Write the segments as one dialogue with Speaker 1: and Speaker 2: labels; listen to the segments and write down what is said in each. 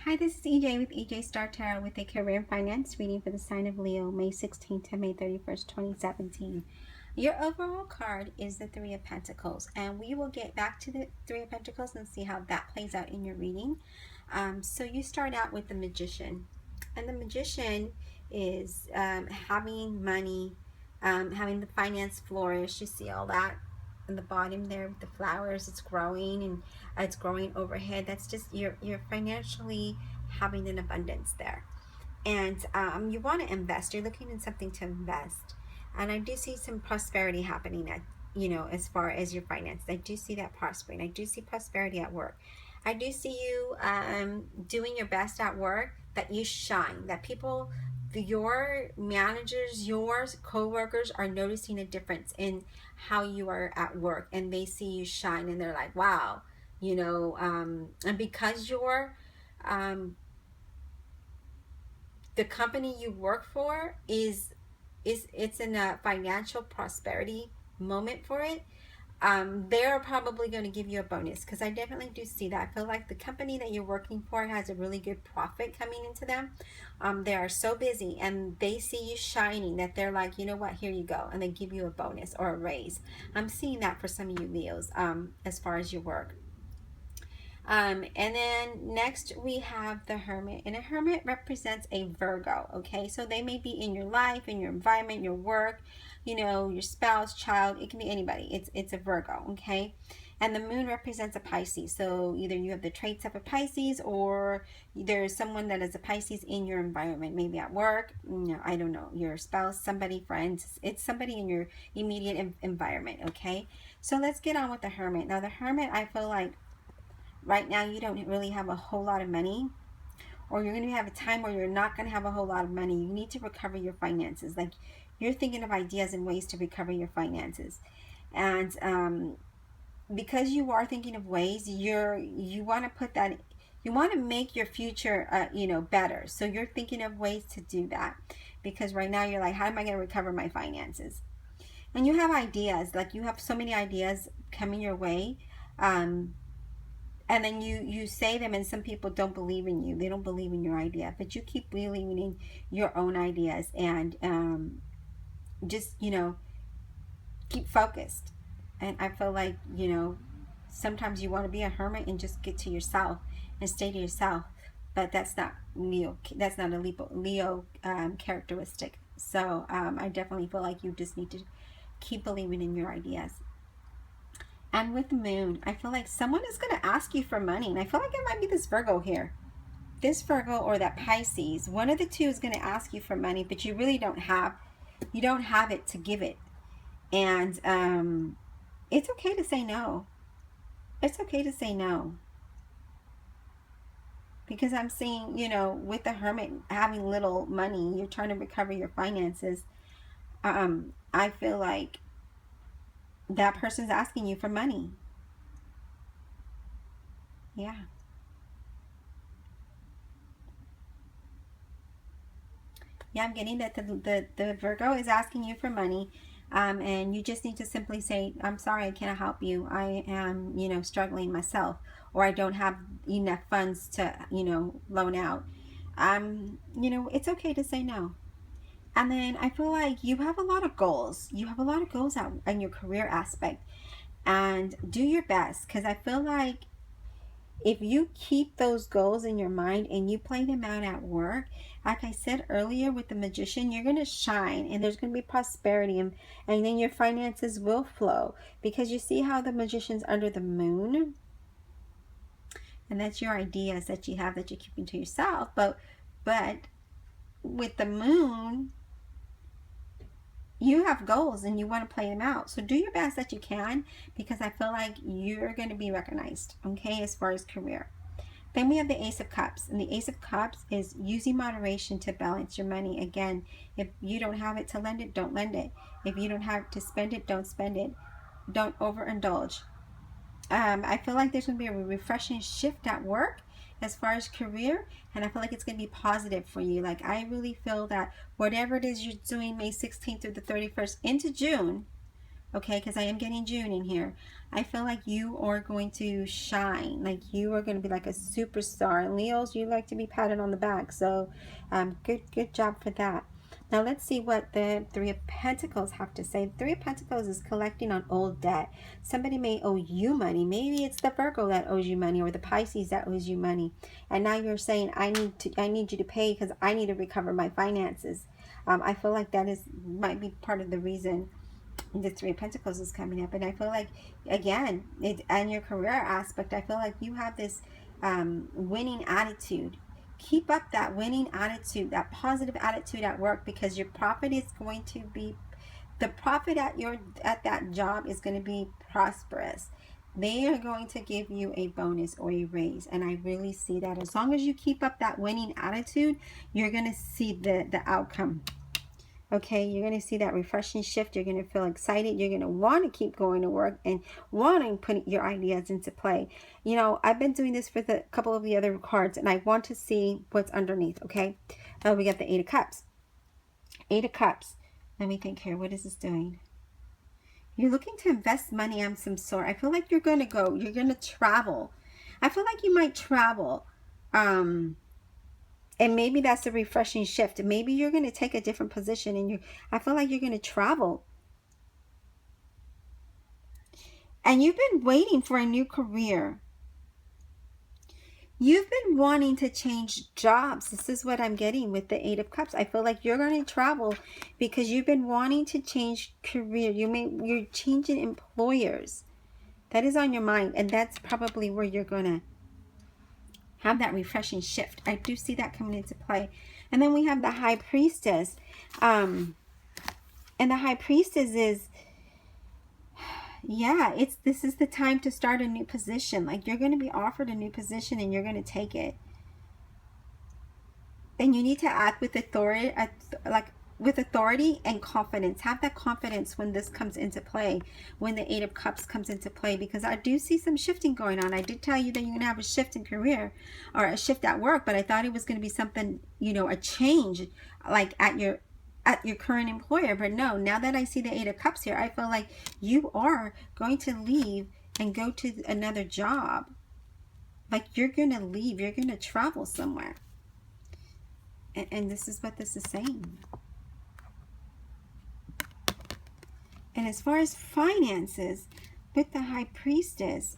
Speaker 1: Hi, this is EJ with EJ Star Tarot with a career and finance reading for the sign of Leo, May 16th to May 31st, 2017. Your overall card is the Three of Pentacles, and we will get back to the Three of Pentacles and see how that plays out in your reading. So you start out with the Magician, and the Magician is having money, having the finance flourish. You see all that in the bottom there with the flowers. It's growing, and it's growing overhead. That's just you're financially having an abundance there, and you want to invest. You're looking in something to invest, and I do see some prosperity happening at as far as your finances. I do see that prospering. I do see prosperity at work. I do see you doing your best at work, that you shine, that people, your managers, your co-workers are noticing a difference in how you are at work, and they see you shine and they're like, wow, and because you're the company you work for it's in a financial prosperity moment for it. They're probably going to give you a bonus, because I definitely do see that. I feel like the company that you're working for has a really good profit coming into them. They are so busy and they see you shining that they're like, you know what, here you go, and they give you a bonus or a raise. I'm seeing that for some of you Leos, as far as your work. And then next we have the Hermit, and a Hermit represents a Virgo. Okay, so they may be in your life, in your environment, your work, your spouse, child. It can be anybody. It's a Virgo. Okay, and the Moon represents a Pisces. So either you have the traits of a Pisces, or there's someone that is a Pisces in your environment, maybe at work. I don't know, your spouse, somebody, friends. It's somebody in your immediate environment. Okay, so let's get on with the Hermit. Now the Hermit, I feel like right now you don't really have a whole lot of money, or you're going to have a time where you're not going to have a whole lot of money. You need to recover your finances. Like, you're thinking of ideas and ways to recover your finances, and because you are thinking of ways, you want to put that, you want to make your future better. So you're thinking of ways to do that, because right now you're like, how am I going to recover my finances? And you have ideas, like you have so many ideas coming your way, and then you say them, and some people don't believe in you. They don't believe in your idea, but you keep believing in your own ideas, and just keep focused. And I feel like sometimes you want to be a hermit and just get to yourself and stay to yourself, but that's not Leo. That's not a Leo characteristic. So I definitely feel like you just need to keep believing in your ideas. And with the Moon, I feel like someone is going to ask you for money. And I feel like it might be this Virgo here. This Virgo or that Pisces. One of the two is going to ask you for money, but you really don't have it to give it. And it's okay to say no. It's okay to say no. Because I'm seeing, with the Hermit having little money, you're trying to recover your finances. I feel like that person's asking you for money. Yeah. Yeah, I'm getting that the Virgo is asking you for money, and you just need to simply say, I'm sorry, I can't help you. I am, struggling myself, or I don't have enough funds to, loan out. It's okay to say no. And then I feel like you have a lot of goals. You have a lot of goals out in your career aspect, and do your best, because I feel like if you keep those goals in your mind and you play them out at work, like I said earlier with the Magician, you're going to shine, and there's going to be prosperity, and then your finances will flow, because you see how the Magician's under the Moon, and that's your ideas that you have that you're keeping to yourself. But with the Moon, you have goals and you want to play them out. So do your best that you can, because I feel like you're going to be recognized, okay, as far as career. Then we have the Ace of Cups, and the Ace of Cups is using moderation to balance your money. Again, if you don't have it to lend it, don't lend it. If you don't have to spend it, don't spend it. Don't overindulge. I feel like there's going to be a refreshing shift at work as far as career, and I feel like it's going to be positive for you. Like, I really feel that whatever it is you're doing May 16th through the 31st into June, okay? Because I am getting June in here. I feel like you are going to shine. Like you are going to be like a superstar. And Leos, you like to be patted on the back. So good job for that. Now let's see what the Three of Pentacles have to say. The Three of Pentacles is collecting on old debt. Somebody may owe you money. Maybe it's the Virgo that owes you money, or the Pisces that owes you money. And now you're saying, I need you to pay because I need to recover my finances. I feel like that might be part of the reason the Three of Pentacles is coming up. And I feel like, again, and your career aspect, I feel like you have this winning attitude. Keep up that winning attitude, that positive attitude at work, because your profit is going to be, the profit at that job is going to be prosperous. They are going to give you a bonus or a raise, and I really see that. As long as you keep up that winning attitude, you're going to see the outcome. Okay, you're going to see that refreshing shift. You're going to feel excited. You're going to want to keep going to work and want to put your ideas into play. You know, I've been doing this for the couple of the other cards, and I want to see what's underneath, okay? We got the Eight of Cups. Eight of Cups. Let me think here. What is this doing? You're looking to invest money on some sort. I feel like you're going to go. You're going to travel. I feel like you might travel. And maybe that's a refreshing shift. Maybe you're going to take a different position, and I feel like you're going to travel. And you've been waiting for a new career. You've been wanting to change jobs. This is what I'm getting with the Eight of Cups. I feel like you're going to travel because you've been wanting to change career. You're changing employers. That is on your mind, and that's probably where you're going to have that refreshing shift. I do see that coming into play. And then we have the High Priestess. And the High Priestess is, yeah, this is the time to start a new position. Like you're going to be offered a new position and you're going to take it. And you need to act with authority, with authority and confidence. Have that confidence when this comes into play, when the Eight of Cups comes into play, because I do see some shifting going on. I did tell you that you're going to have a shift in career or a shift at work, but I thought it was going to be something, you know, a change like at your current employer. But no, now that I see the Eight of Cups here, I feel like you are going to leave and go to another job. Like you're going to leave, you're going to travel somewhere. And this is what this is saying. And as far as finances, with the High Priestess,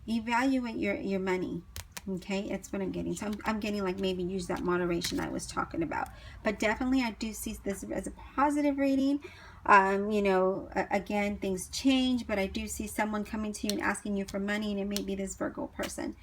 Speaker 1: evaluate your money. Okay, that's what I'm getting. So I'm getting like maybe use that moderation I was talking about. But definitely I do see this as a positive reading. You know, again, things change, but I do see someone coming to you and asking you for money, and it may be this Virgo person.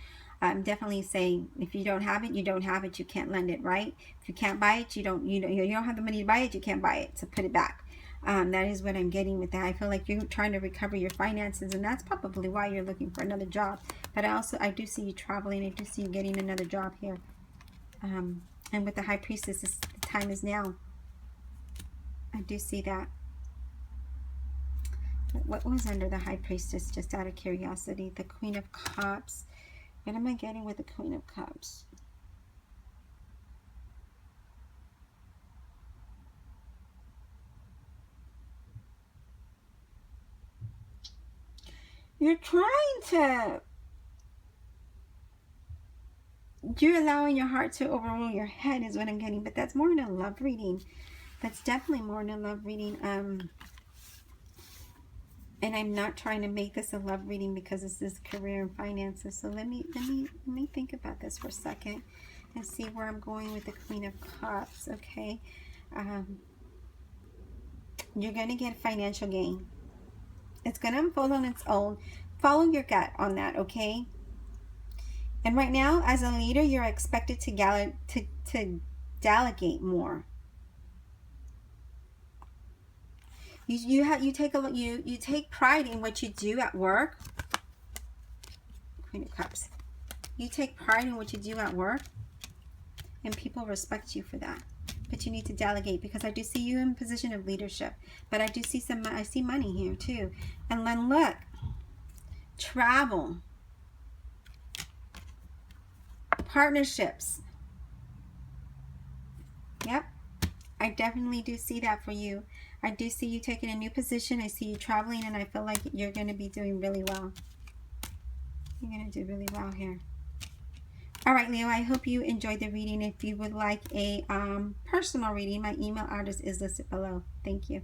Speaker 1: I'm definitely saying if you don't have it, you don't have it. You can't lend it, right? If you can't buy it, you don't have the money to buy it. You can't buy it. So put it back. That is what I'm getting with that. I feel like you're trying to recover your finances, and that's probably why you're looking for another job. But I do see you traveling. I do see you getting another job here. And with the High Priestess, the time is now. I do see that. What was under the High Priestess, just out of curiosity? The Queen of Cups. What am I getting with the Queen of Cups? You're allowing your heart to overrule your head is what I'm getting. But that's more in a love reading. That's definitely more in a love reading. And I'm not trying to make this a love reading because this is career and finances. So let me think about this for a second and see where I'm going with the Queen of Cups. Okay, you're going to get financial gain. It's going to unfold on its own. Follow your gut on that. Okay. And right now, as a leader, you're expected to delegate more. You take pride in what you do at work. Queen of Cups. You take pride in what you do at work, and people respect you for that. But you need to delegate, because I do see you in a position of leadership. But I do see I see money here too. And then look, travel, partnerships. Yep. I definitely do see that for you. I do see you taking a new position. I see you traveling, and I feel like you're going to be doing really well. You're going to do really well here. All right, Leo, I hope you enjoyed the reading. If you would like a personal reading, my email address is listed below. Thank you.